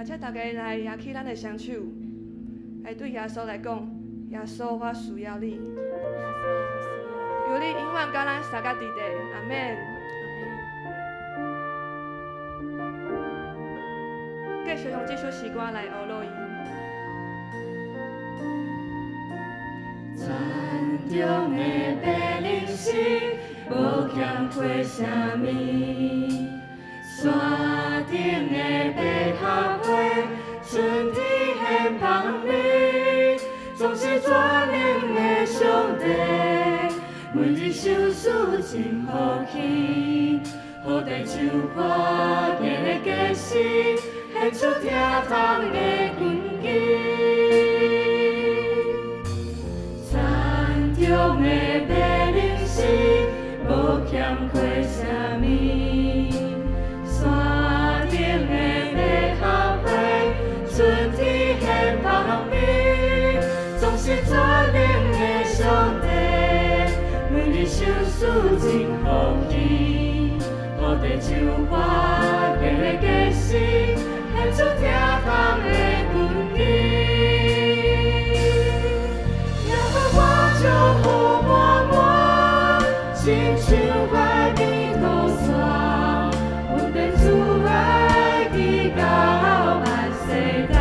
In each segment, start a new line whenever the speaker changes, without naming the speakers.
而且大家来举起咱的双手，来对耶稣来讲：耶稣，我需要你。求你永远甲咱相甲伫地，阿免。继续用这首诗歌来学落伊。
山中的白灵星，无欠缺啥物；山顶的百合花，春天献芳味，总是全能的上帝，每日受事真福气，好地手花今日结实，献出疼痛的根基。中的白灵星，无欠缺啥物；山顶的百合花，春天献芳味，总是全能的上帝，每日受事真福气，好地手花今日结实，献出疼痛的根基。祝福满满，亲像海边土沙，稳定主爱直到万世代。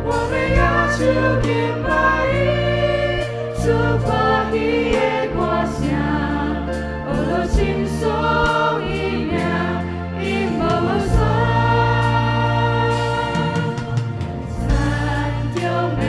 我们要求敬拜伊，出欢喜的歌声，学落轻松伊名，因无算。山中的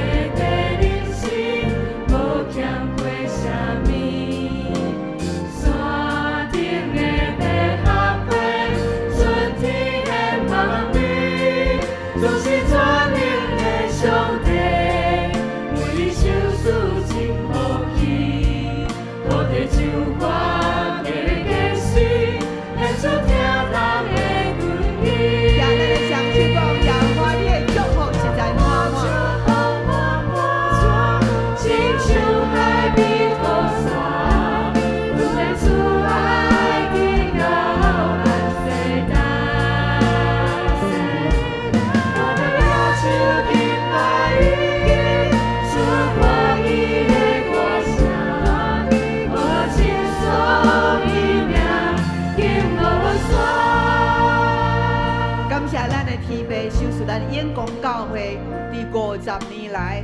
咱永光教会伫50年来，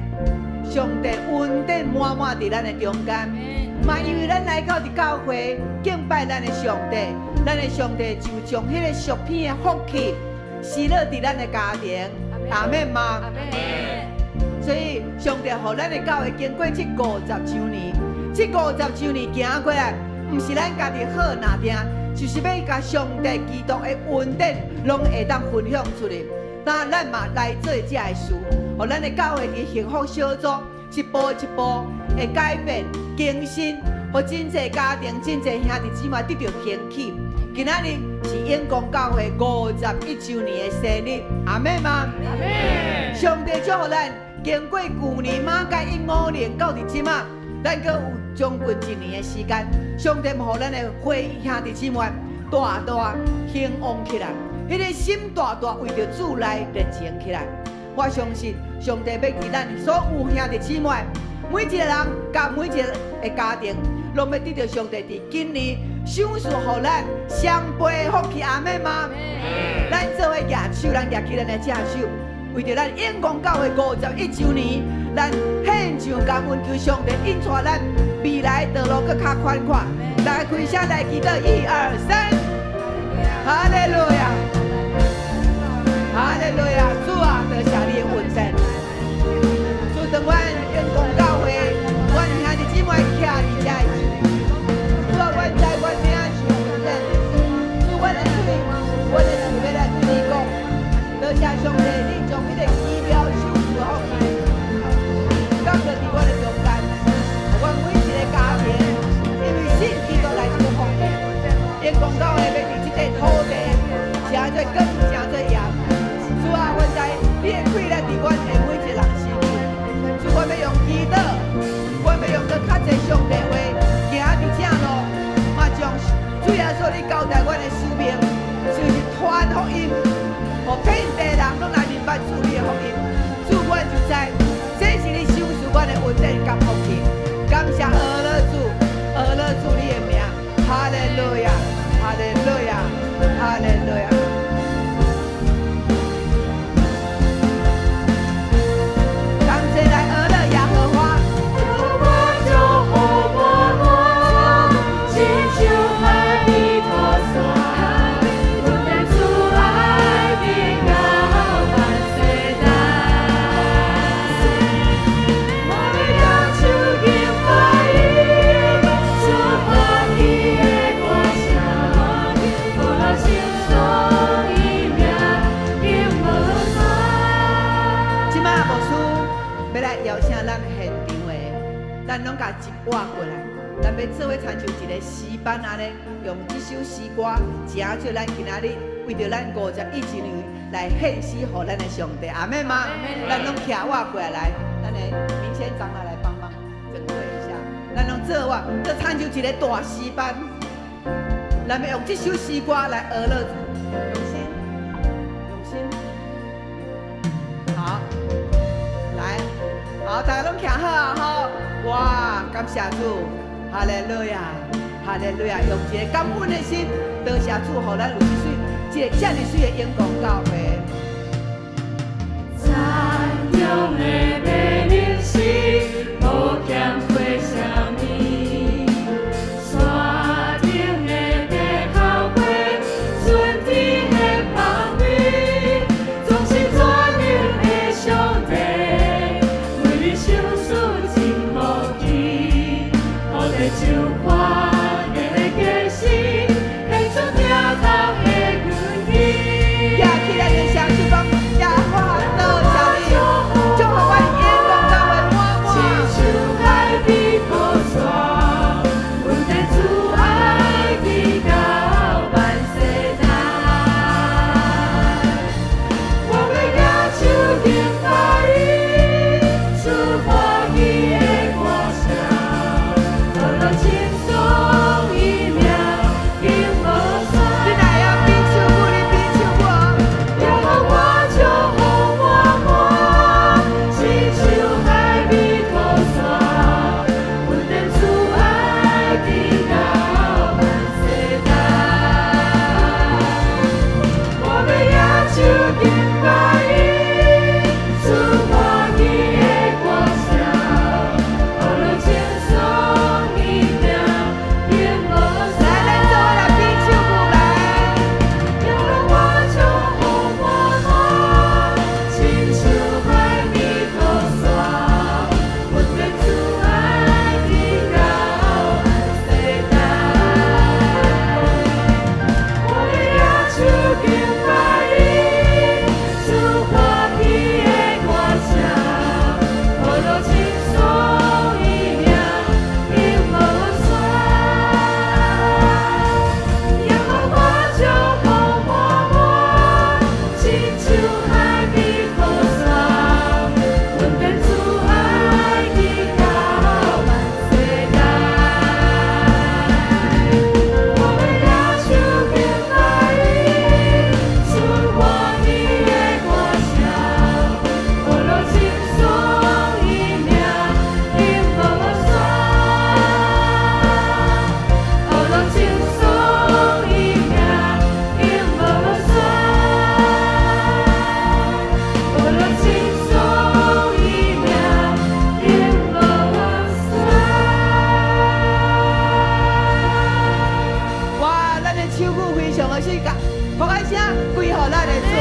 上帝恩典满满伫咱的中间，嘛因为咱来到伫教会敬拜咱的上帝，咱的上帝就将迄个属天的福气施落伫咱的家庭，阿免吗？阿免。所以上帝互咱的教会经过这50周年，这50周年行过来，毋是咱家己好拿定，就是要甲上帝基督的恩典，拢会当分享出去。那咱嘛来做这个事，互咱的教会伫幸福小组一步一步会改变更新，互真侪家庭、真侪兄弟姊妹得到兴起。今仔日是永光教会51周年的生日，阿妹吗？阿妹。上帝祝福咱，经过旧年马甲15年到伫即马，咱阁有将近1年的时间，上帝互咱的会兄弟姊妹大大兴旺起来。迄个心大大为着主来热情起来，我相信上帝要伫咱所有兄弟姊妹，每一个人甲每一个的家庭，拢要得到上帝伫今年赏赐互咱双倍的福气，阿妹吗？咱做伙举手，咱举起咱的正手，为着咱永光教会51周年，咱献上感恩，求上帝引带咱未来道路更较宽阔。大家开声来祈祷，1、2、3，哈利路亚！哈利路亚！主啊，多谢你的恩典。主当阮永光教会，阮兄弟姊妹徛伫遮。主啊，阮知阮名是恩典。主，阮的嘴，阮的想要来对你讲，多谢上帝，你将迄个奇妙手赐福气，降落伫阮的中间，阮每一个家庭，因为信基督来祝福你。永光教会要伫这个土地，成做根，成做叶。主啊，阮知你的气力伫阮的每一个人身边。主，阮要用祈祷，阮要用搁较侪上帝话，行伫正路，嘛将主耶稣你交代阮的使命，就是传福音。咱现场的，咱拢甲一挖过来，咱要做伙参像一个诗班安尼，用这首诗歌，正照咱今仔日为着咱51年来献诗予咱的上帝，阿妹吗？咱拢徛挖过来，咱的明先长老来帮忙整顿一下，咱拢做挖，做参像一个大诗班，咱要用这首诗歌来娱乐，用心，用心，好，来，好，大家拢徛好啊，好，哇，感谢主，哈利路亚，哈利路亚，用一个感恩的心，多谢主，予咱有这个这么水的阳光教会。
赞扬的美丽是无欠缺什么，山顶的地后会春天的芳味，总是全能的上帝，为你手术真好奇，好在就花的假使，献出听头的阮去。
亚起来的相信讲，亚花多谢你，祝福我的阳光教会满满。
亲像海边雨伞，阮的主爱去到万世代。我要举手敬拜伊，出欢喜的歌声，到了轻松伊名，永无散。
你若要比手我，你比手我。
也予我祝福满满，亲像海边雨伞，阮的主爱去到万世代。我要野手敬拜伊，出欢喜的歌声，到了轻松伊名，永无
来，咱做伙来比手我来。
也予我祝福满满，亲像海边雨伞，阮的主爱去到万世代。我要野手敬拜伊，出欢喜的歌声，到了轻松伊名，永无散。也予我祝福满满，亲像海边雨伞，阮的主爱去到万世代。我要野手敬拜伊，出欢喜的歌声，到了轻松伊名，永无散。到了轻松伊名，永无散。到了轻松伊名，永无散。
哇，咱的手鼓非常的水，甲，呼开声归予咱的主。